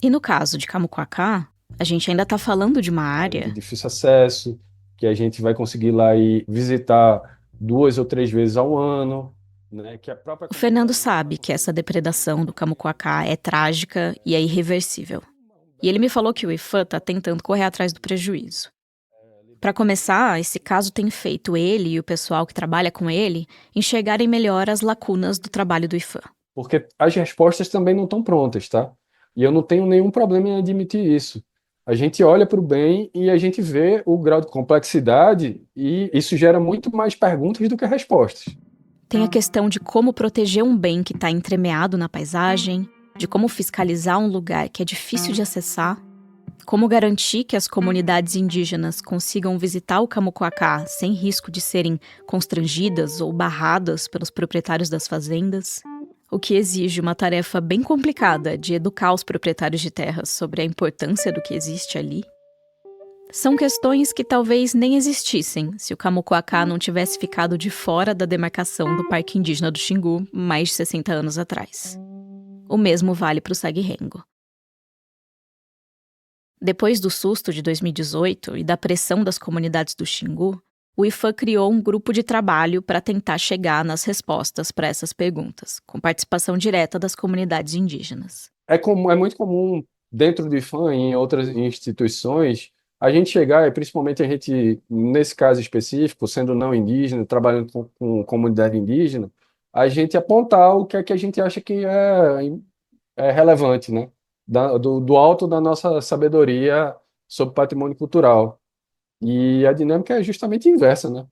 E no caso de Camucoacá, a gente ainda está falando de uma área de difícil acesso, que a gente vai conseguir ir lá e visitar 2 ou 3 vezes ao ano, né? Que a própria... O Fernando sabe que essa depredação do Camucoacá é trágica e é irreversível. E ele me falou que o IPHAN está tentando correr atrás do prejuízo. Para começar, esse caso tem feito ele e o pessoal que trabalha com ele enxergarem melhor as lacunas do trabalho do IPHAN. Porque as respostas também não estão prontas, tá? E eu não tenho nenhum problema em admitir isso. A gente olha para o bem e a gente vê o grau de complexidade e isso gera muito mais perguntas do que respostas. Tem a questão de como proteger um bem que está entremeado na paisagem, de como fiscalizar um lugar que é difícil de acessar, como garantir que as comunidades indígenas consigam visitar o Camucoacá sem risco de serem constrangidas ou barradas pelos proprietários das fazendas, o que exige uma tarefa bem complicada de educar os proprietários de terras sobre a importância do que existe ali. São questões que talvez nem existissem se o Camucoacá não tivesse ficado de fora da demarcação do Parque Indígena do Xingu mais de 60 anos atrás. O mesmo vale para o Saguirengo. Depois do susto de 2018 e da pressão das comunidades do Xingu, o IFAM criou um grupo de trabalho para tentar chegar nas respostas para essas perguntas, com participação direta das comunidades indígenas. É muito comum, dentro do IFAM e em outras instituições, a gente chegar, e principalmente a gente, nesse caso específico, sendo não indígena, trabalhando com comunidade indígena, a gente apontar o que é que a gente acha que é relevante, né? Do alto da nossa sabedoria sobre patrimônio cultural. E a dinâmica é justamente inversa, né?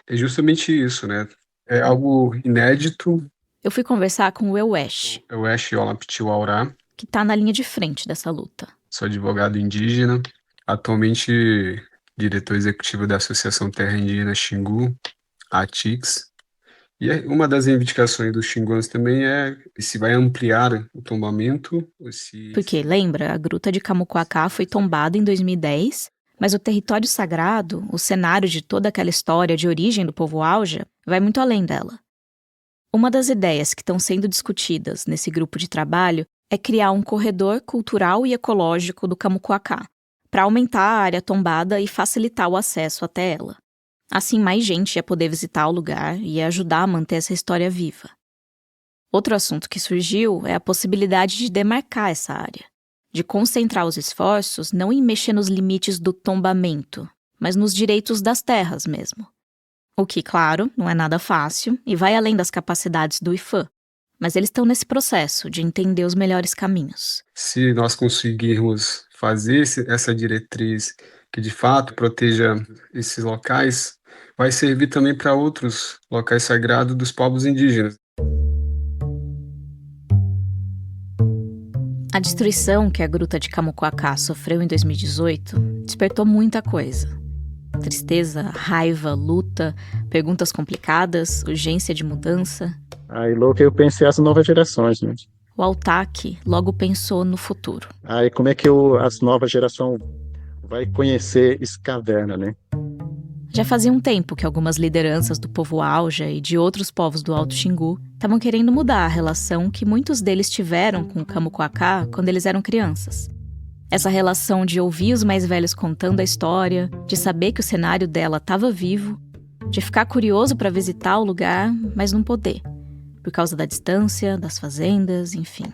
É justamente isso, né? É algo inédito. Eu fui conversar com o Euesh, Olapitiuaurá, que está na linha de frente dessa luta. Sou advogado indígena, atualmente diretor executivo da Associação Terra Indígena Xingu, ATIX. E uma das reivindicações dos xinguanos também é se vai ampliar o tombamento. Porque, lembra, a Gruta de Camucoacá foi tombada em 2010, mas o território sagrado, o cenário de toda aquela história de origem do povo Auja, vai muito além dela. Uma das ideias que estão sendo discutidas nesse grupo de trabalho é criar um corredor cultural e ecológico do Camucoacá, para aumentar a área tombada e facilitar o acesso até ela. Assim, mais gente ia poder visitar o lugar e ia ajudar a manter essa história viva. Outro assunto que surgiu é a possibilidade de demarcar essa área, de concentrar os esforços não em mexer nos limites do tombamento, mas nos direitos das terras mesmo. O que, claro, não é nada fácil e vai além das capacidades do IFAM, mas eles estão nesse processo de entender os melhores caminhos. Se nós conseguirmos fazer essa diretriz que de fato proteja esses locais, vai servir também para outros locais sagrados dos povos indígenas. A destruição que a Gruta de Camucoacá sofreu em 2018 despertou muita coisa. Tristeza, raiva, luta, perguntas complicadas, urgência de mudança. Aí, louco, eu pensei as novas gerações, né? O Altaque logo pensou no futuro. Aí, como é que as novas gerações vai conhecer essa caverna, né? Já fazia um tempo que algumas lideranças do povo Auja e de outros povos do Alto Xingu estavam querendo mudar a relação que muitos deles tiveram com o Camucoacá quando eles eram crianças. Essa relação de ouvir os mais velhos contando a história, de saber que o cenário dela estava vivo, de ficar curioso para visitar o lugar, mas não poder, por causa da distância, das fazendas, enfim.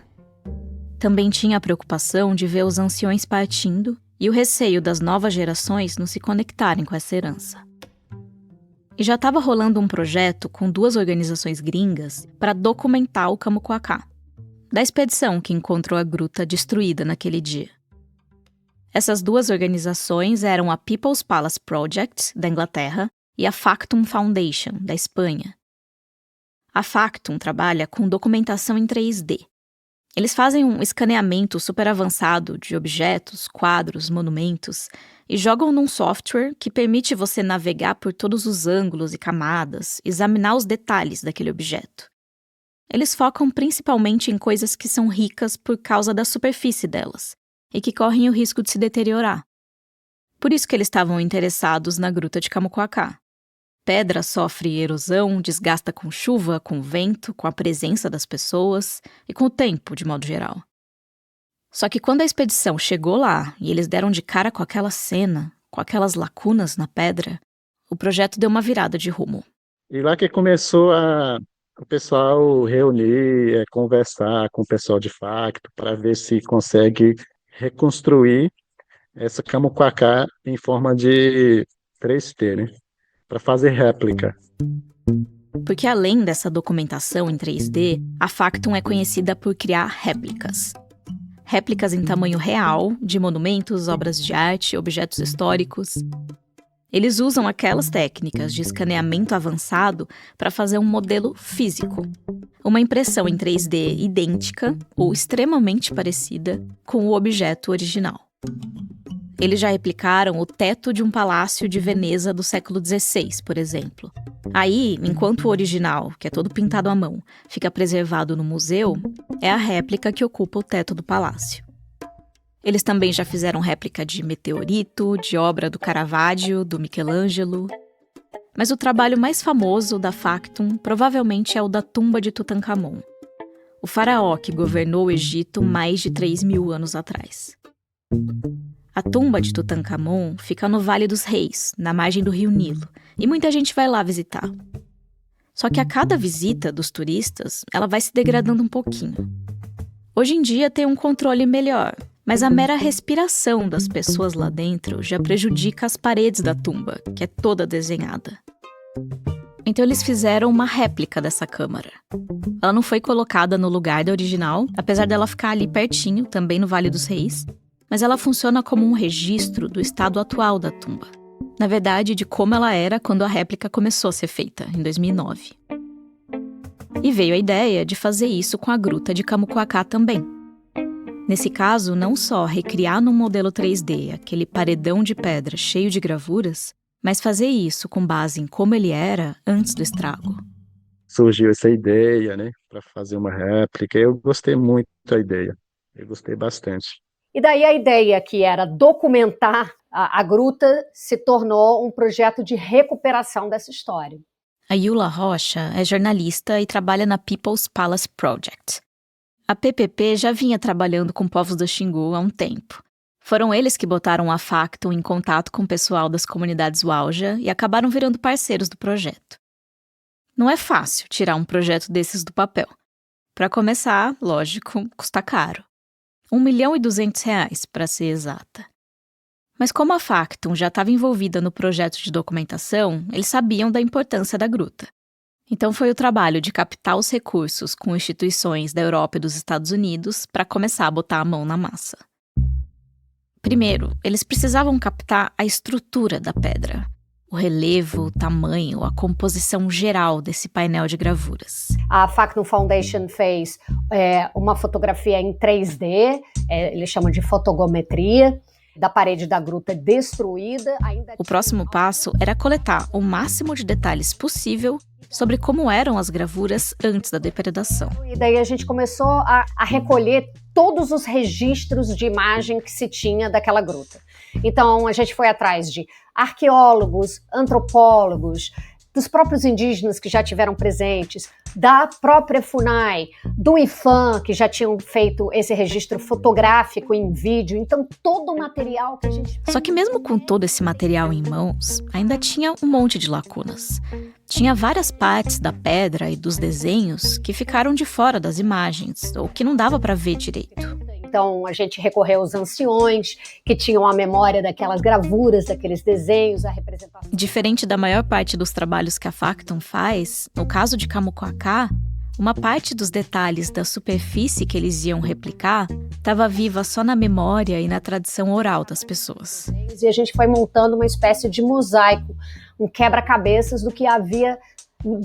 Também tinha a preocupação de ver os anciões partindo e o receio das novas gerações não se conectarem com essa herança. E já estava rolando um projeto com 2 organizações gringas para documentar o Camucoacá, da expedição que encontrou a gruta destruída naquele dia. Essas 2 organizações eram a People's Palace Project, da Inglaterra, e a Factum Foundation, da Espanha. A Factum trabalha com documentação em 3D. Eles fazem um escaneamento super avançado de objetos, quadros, monumentos e jogam num software que permite você navegar por todos os ângulos e camadas, examinar os detalhes daquele objeto. Eles focam principalmente em coisas que são ricas por causa da superfície delas e que correm o risco de se deteriorar. Por isso que eles estavam interessados na Gruta de Camucoacá. Pedra sofre erosão, desgasta com chuva, com vento, com a presença das pessoas e com o tempo, de modo geral. Só que quando a expedição chegou lá e eles deram de cara com aquela cena, com aquelas lacunas na pedra, o projeto deu uma virada de rumo. E lá que começou o pessoal reunir, conversar com o pessoal de facto para ver se consegue reconstruir essa Camucoacá em forma de 3D, né? Para fazer réplica. Porque além dessa documentação em 3D, a Factum é conhecida por criar réplicas. réplicas em tamanho real de monumentos, obras de arte, objetos históricos. Eles usam aquelas técnicas de escaneamento avançado para fazer um modelo físico, uma impressão em 3D idêntica ou extremamente parecida com o objeto original. Eles já replicaram o teto de um palácio de Veneza do século XVI, por exemplo. Aí, enquanto o original, que é todo pintado à mão, fica preservado no museu, é a réplica que ocupa o teto do palácio. Eles também já fizeram réplica de meteorito, de obra do Caravaggio, do Michelangelo. Mas o trabalho mais famoso da Factum provavelmente é o da tumba de Tutankhamon, o faraó que governou o Egito mais de 3.000 anos atrás. A tumba de Tutankhamon fica no Vale dos Reis, na margem do rio Nilo, e muita gente vai lá visitar. Só que a cada visita dos turistas, ela vai se degradando um pouquinho. Hoje em dia tem um controle melhor, mas a mera respiração das pessoas lá dentro já prejudica as paredes da tumba, que é toda desenhada. Então eles fizeram uma réplica dessa câmara. Ela não foi colocada no lugar da original, apesar dela ficar ali pertinho, também no Vale dos Reis, mas ela funciona como um registro do estado atual da tumba. Na verdade, de como ela era quando a réplica começou a ser feita, em 2009. E veio a ideia de fazer isso com a gruta de Camuquacá também. Nesse caso, não só recriar num modelo 3D aquele paredão de pedra cheio de gravuras, mas fazer isso com base em como ele era antes do estrago. Surgiu essa ideia, né, para fazer uma réplica. Eu gostei muito da ideia. Eu gostei bastante. E daí a ideia que era documentar a gruta se tornou um projeto de recuperação dessa história. A Yula Rocha é jornalista e trabalha na People's Palace Project. A PPP já vinha trabalhando com povos do Xingu há um tempo. Foram eles que botaram a Factum em contato com o pessoal das comunidades Uauja e acabaram virando parceiros do projeto. Não é fácil tirar um projeto desses do papel. Para começar, lógico, custa caro. R$1.200.000, para ser exata. Mas como a Factum já estava envolvida no projeto de documentação, eles sabiam da importância da gruta. Então foi o trabalho de captar os recursos com instituições da Europa e dos Estados Unidos para começar a botar a mão na massa. Primeiro, eles precisavam captar a estrutura da pedra, o relevo, o tamanho, a composição geral desse painel de gravuras. A Factum Foundation fez uma fotografia em 3D, eles chamam de fotogometria, da parede da gruta destruída. O próximo passo era coletar o máximo de detalhes possível sobre como eram as gravuras antes da depredação. E daí a gente começou a recolher todos os registros de imagem que se tinha daquela gruta. Então a gente foi atrás de arqueólogos, antropólogos, dos próprios indígenas que já tiveram presentes, da própria FUNAI, do IFAM, que já tinham feito esse registro fotográfico em vídeo. Então, todo o material que a gente... Só que mesmo com todo esse material em mãos, ainda tinha um monte de lacunas. Tinha várias partes da pedra e dos desenhos que ficaram de fora das imagens, ou que não dava para ver direito. Então, a gente recorreu aos anciões, que tinham a memória daquelas gravuras, daqueles desenhos, a representação. Diferente da maior parte dos trabalhos que a Factum faz, no caso de Camuquacá, uma parte dos detalhes da superfície que eles iam replicar estava viva só na memória e na tradição oral das pessoas. E a gente foi montando uma espécie de mosaico, um quebra-cabeças do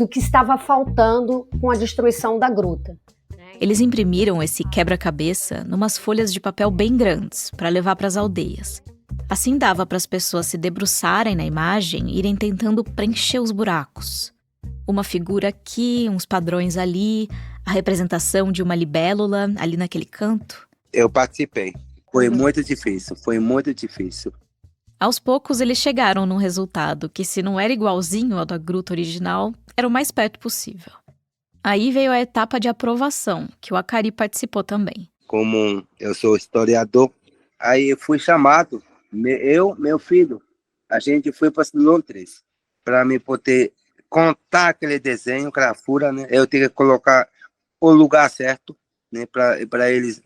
que estava faltando com a destruição da gruta. Eles imprimiram esse quebra-cabeça numas folhas de papel bem grandes para levar para as aldeias. Assim dava para as pessoas se debruçarem na imagem e irem tentando preencher os buracos. Uma figura aqui, uns padrões ali, a representação de uma libélula ali naquele canto. Eu participei. Foi muito difícil, foi muito difícil. Aos poucos eles chegaram num resultado que, se não era igualzinho ao da gruta original, era o mais perto possível. Aí veio a etapa de aprovação, que o Acari participou também. Como eu sou historiador, aí eu fui chamado, meu filho, a gente foi para Londres, para me poder contar aquele desenho, gravura, né? Eu tinha que colocar o lugar certo, né? Para eles,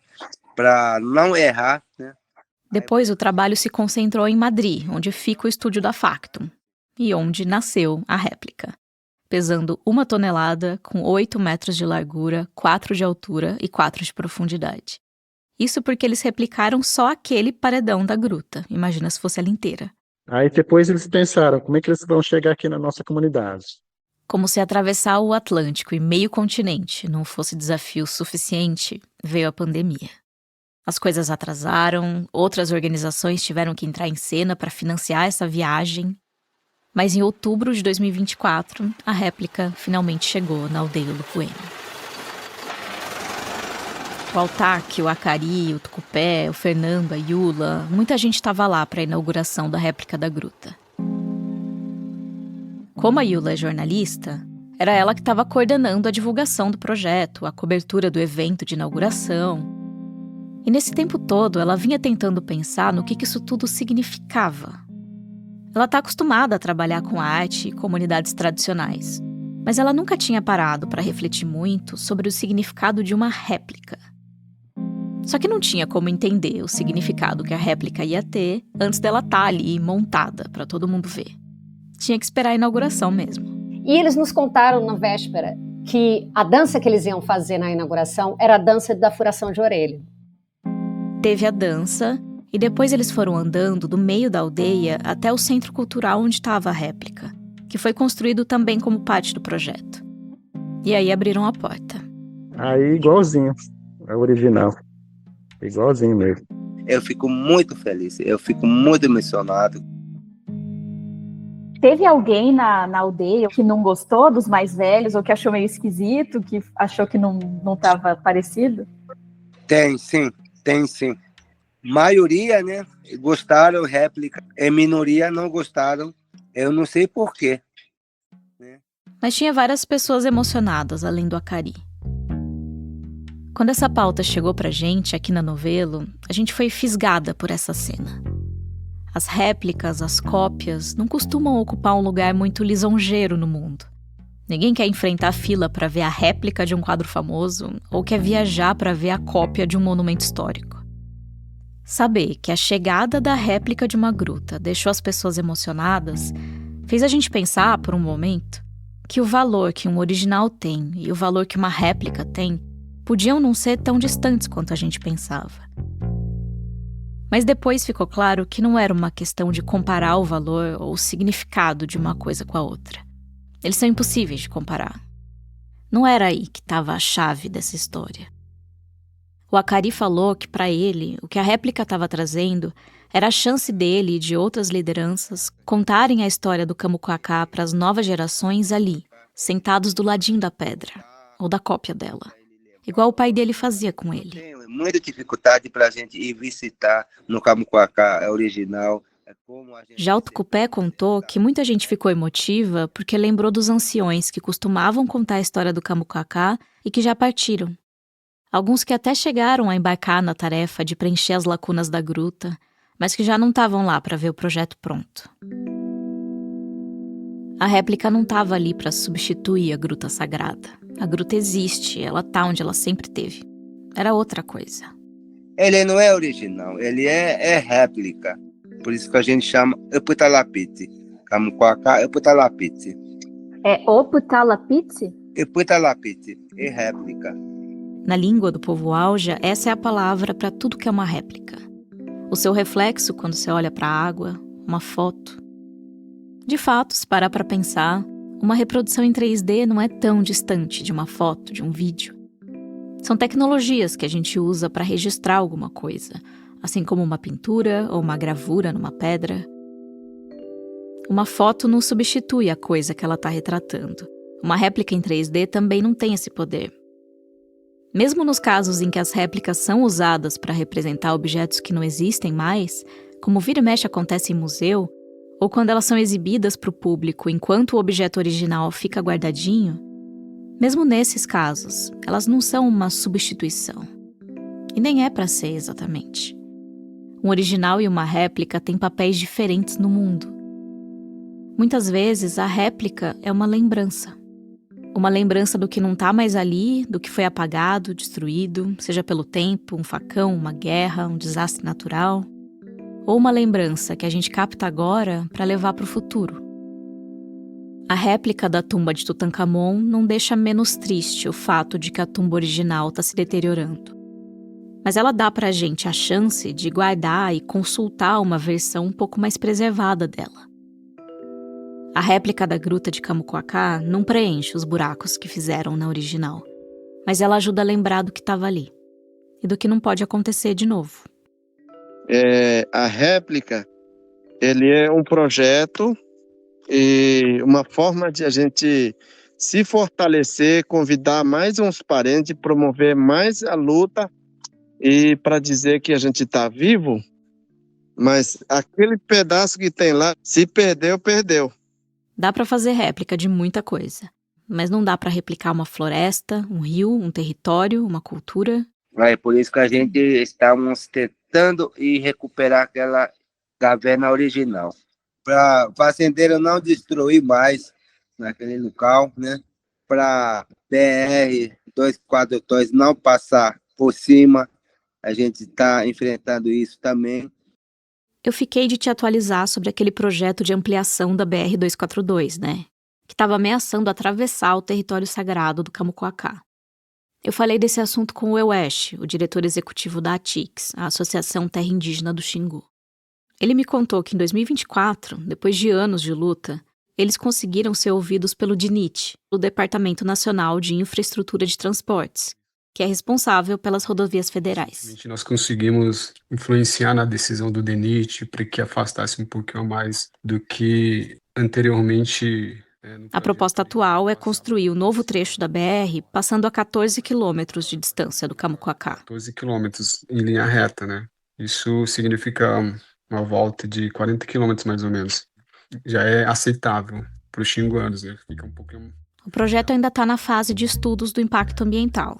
para não errar, né? Depois o trabalho se concentrou em Madrid, onde fica o estúdio da Factum, e onde nasceu a réplica. Pesando 1 tonelada, com 8 metros de largura, 4 de altura e 4 de profundidade. Isso porque eles replicaram só aquele paredão da gruta. Imagina se fosse ela inteira. Aí depois eles pensaram, como é que eles vão chegar aqui na nossa comunidade? Como se atravessar o Atlântico e meio continente não fosse desafio suficiente, veio a pandemia. As coisas atrasaram, outras organizações tiveram que entrar em cena para financiar essa viagem. Mas em outubro de 2024, a réplica finalmente chegou na aldeia Lupuene. O Altaque, o Acari, o Tucupé, o Fernando, a Yula, muita gente estava lá para a inauguração da réplica da gruta. Como a Yula é jornalista, era ela que estava coordenando a divulgação do projeto, a cobertura do evento de inauguração. E nesse tempo todo, ela vinha tentando pensar no que isso tudo significava. Ela está acostumada a trabalhar com arte e comunidades tradicionais, mas ela nunca tinha parado para refletir muito sobre o significado de uma réplica. Só que não tinha como entender o significado que a réplica ia ter antes dela estar ali montada para todo mundo ver. Tinha que esperar a inauguração mesmo. E eles nos contaram na véspera que a dança que eles iam fazer na inauguração era a dança da furação de orelha. Teve a dança e depois eles foram andando do meio da aldeia até o centro cultural onde estava a réplica, que foi construído também como parte do projeto. E aí abriram a porta. Aí igualzinho, é o original. Igualzinho mesmo. Eu fico muito feliz, eu fico muito emocionado. Teve alguém na aldeia que não gostou dos mais velhos, ou que achou meio esquisito, que achou que não estava parecido? Tem sim. Maioria, né, gostaram réplica, e minoria não gostaram, eu não sei porquê. Mas tinha várias pessoas emocionadas, além do Acari. Quando essa pauta chegou pra gente aqui na Novelo, a gente foi fisgada por essa cena. As réplicas, as cópias, não costumam ocupar um lugar muito lisonjeiro no mundo. Ninguém quer enfrentar a fila para ver a réplica de um quadro famoso ou quer viajar para ver a cópia de um monumento histórico. Saber que a chegada da réplica de uma gruta deixou as pessoas emocionadas fez a gente pensar, por um momento, que o valor que um original tem e o valor que uma réplica tem podiam não ser tão distantes quanto a gente pensava. Mas depois ficou claro que não era uma questão de comparar o valor ou o significado de uma coisa com a outra. Eles são impossíveis de comparar. Não era aí que estava a chave dessa história. O Acari falou que, para ele, o que a réplica estava trazendo era a chance dele e de outras lideranças contarem a história do Kamukwaká para as novas gerações ali, sentados do ladinho da pedra, ou da cópia dela. Igual o pai dele fazia com ele. Tem muita dificuldade para a gente ir visitar no Kamukwaká original. Já o Tucupé contou que muita gente ficou emotiva porque lembrou dos anciões que costumavam contar a história do Kamukwaká e que já partiram. Alguns que até chegaram a embarcar na tarefa de preencher as lacunas da gruta, mas que já não estavam lá para ver o projeto pronto. A réplica não estava ali para substituir a gruta sagrada. A gruta existe, ela tá onde ela sempre teve. Era outra coisa. Ele não é original, ele é réplica. Por isso que a gente chama Eputalapiti. Kamukwaká Eputalapiti. É Oputalapiti? Eputalapiti, é réplica. Na língua do povo Auja, essa é a palavra para tudo que é uma réplica. O seu reflexo quando você olha para a água, uma foto. De fato, se parar para pensar, uma reprodução em 3D não é tão distante de uma foto, de um vídeo. São tecnologias que a gente usa para registrar alguma coisa, assim como uma pintura ou uma gravura numa pedra. Uma foto não substitui a coisa que ela está retratando. Uma réplica em 3D também não tem esse poder. Mesmo nos casos em que as réplicas são usadas para representar objetos que não existem mais, como vira e mexe acontece em museu, ou quando elas são exibidas para o público enquanto o objeto original fica guardadinho, mesmo nesses casos, elas não são uma substituição. E nem é para ser exatamente. Um original e uma réplica têm papéis diferentes no mundo. Muitas vezes, a réplica é uma lembrança. Uma lembrança do que não está mais ali, do que foi apagado, destruído, seja pelo tempo, um facão, uma guerra, um desastre natural. Ou uma lembrança que a gente capta agora para levar para o futuro. A réplica da tumba de Tutankhamon não deixa menos triste o fato de que a tumba original está se deteriorando. Mas ela dá pra gente a chance de guardar e consultar uma versão um pouco mais preservada dela. A réplica da gruta de Camucoacá não preenche os buracos que fizeram na original, mas ela ajuda a lembrar do que estava ali e do que não pode acontecer de novo. A réplica, ele é um projeto e uma forma de a gente se fortalecer, convidar mais uns parentes, promover mais a luta e para dizer que a gente está vivo, mas aquele pedaço que tem lá, se perdeu, perdeu. Dá para fazer réplica de muita coisa, mas não dá para replicar uma floresta, um rio, um território, uma cultura. É por isso que a gente estamos tentando ir recuperar aquela caverna original, para o fazendeiro não destruir mais naquele local, né? Para BR-242 não passar por cima, a gente está enfrentando isso também. Eu fiquei de te atualizar sobre aquele projeto de ampliação da BR-242, né? Que estava ameaçando atravessar o território sagrado do Camucoacá. Eu falei desse assunto com o Euesh, o diretor executivo da ATIX, a Associação Terra Indígena do Xingu. Ele me contou que em 2024, depois de anos de luta, eles conseguiram ser ouvidos pelo DNIT, o Departamento Nacional de Infraestrutura de Transportes, que é responsável pelas rodovias federais. Nós conseguimos influenciar na decisão do DNIT para que afastasse um pouquinho mais do que anteriormente. A proposta atual é construir o novo trecho da BR passando a 14 quilômetros de distância do Camucoacá. 14 quilômetros em linha reta, né? Isso significa uma volta de 40 quilômetros mais ou menos. Já é aceitável para os xinguanos, né? Fica um pouquinho... O projeto ainda está na fase de estudos do impacto ambiental.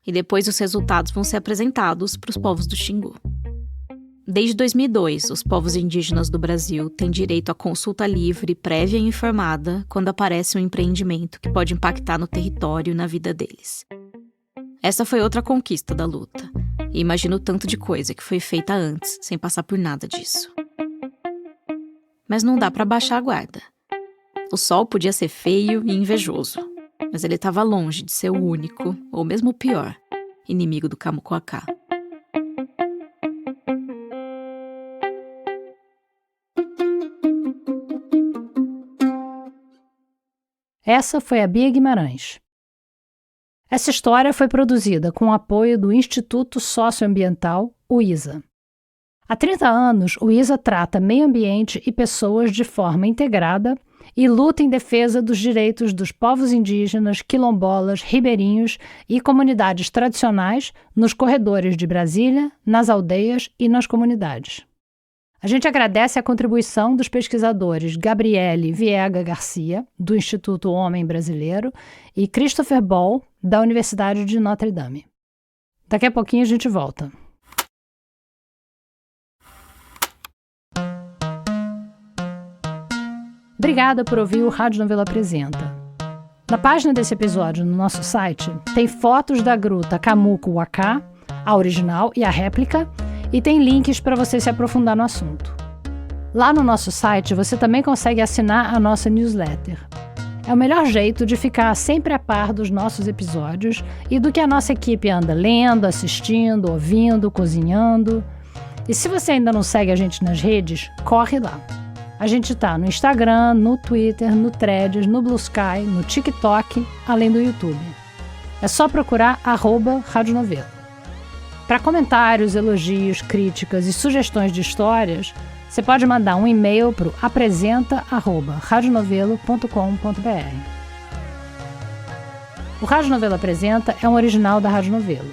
E depois os resultados vão ser apresentados para os povos do Xingu. Desde 2002, os povos indígenas do Brasil têm direito à consulta livre, prévia e informada quando aparece um empreendimento que pode impactar no território e na vida deles. Essa foi outra conquista da luta. E imagino o tanto de coisa que foi feita antes, sem passar por nada disso. Mas não dá para baixar a guarda. O sol podia ser feio e invejoso, mas ele estava longe de ser o único, ou mesmo o pior, inimigo do Camucoacá. Essa foi a Bia Guimarães. Essa história foi produzida com o apoio do Instituto Socioambiental, o ISA. Há 30 anos, o ISA trata meio ambiente e pessoas de forma integrada e luta em defesa dos direitos dos povos indígenas, quilombolas, ribeirinhos e comunidades tradicionais nos corredores de Brasília, nas aldeias e nas comunidades. A gente agradece a contribuição dos pesquisadores Gabriele Viega Garcia, do Instituto Homem Brasileiro, e Christopher Ball, da Universidade de Notre Dame. Daqui a pouquinho a gente volta. Obrigada por ouvir o Rádio Novelo Apresenta. Na página desse episódio no nosso site, tem fotos da gruta Camucoacá, a original e a réplica, e tem links para você se aprofundar no assunto. Lá no nosso site você também consegue assinar a nossa newsletter. É o melhor jeito de ficar sempre a par dos nossos episódios e do que a nossa equipe anda lendo, assistindo, ouvindo, cozinhando. E se você ainda não segue a gente nas redes, corre lá. A gente tá no Instagram, no Twitter, no Threads, no Blue Sky, no TikTok, além do YouTube. É só procurar @Rádio Novelo. Para comentários, elogios, críticas e sugestões de histórias, você pode mandar um e-mail para o apresenta@radionovelo.com.br. O Rádio Novelo Apresenta é um original da Rádio Novelo.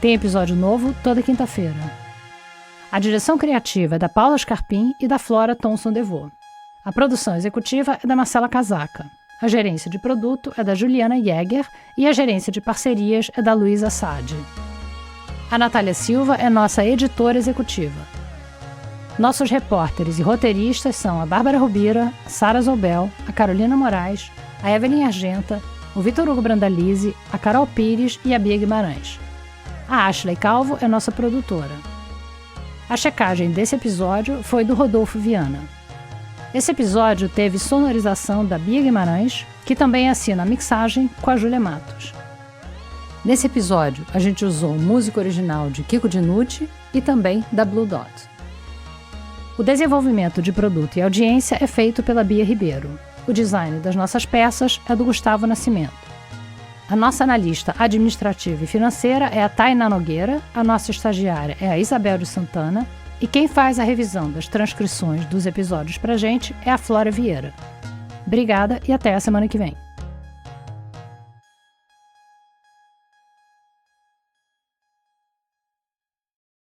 Tem episódio novo toda quinta-feira. A direção criativa é da Paula Scarpim e da Flora Thomson Devô. A produção executiva é da Marcela Casaca. A gerência de produto é da Juliana Jäger e a gerência de parcerias é da Luísa Sade. A Natália Silva é nossa editora executiva. Nossos repórteres e roteiristas são a Bárbara Rubira, a Sara Zobel, a Carolina Moraes, a Evelyn Argenta, o Vitor Hugo Brandalize, a Carol Pires e a Bia Guimarães. A Ashley Calvo é nossa produtora. A checagem desse episódio foi do Rodolfo Viana. Esse episódio teve sonorização da Bia Guimarães, que também assina a mixagem com a Júlia Matos. Nesse episódio, a gente usou música original de Kiko Dinucci e também da Blue Dot. O desenvolvimento de produto e audiência é feito pela Bia Ribeiro. O design das nossas peças é do Gustavo Nascimento. A nossa analista administrativa e financeira é a Tainá Nogueira, a nossa estagiária é a Isabel de Santana e quem faz a revisão das transcrições dos episódios pra gente é a Flora Vieira. Obrigada e até a semana que vem.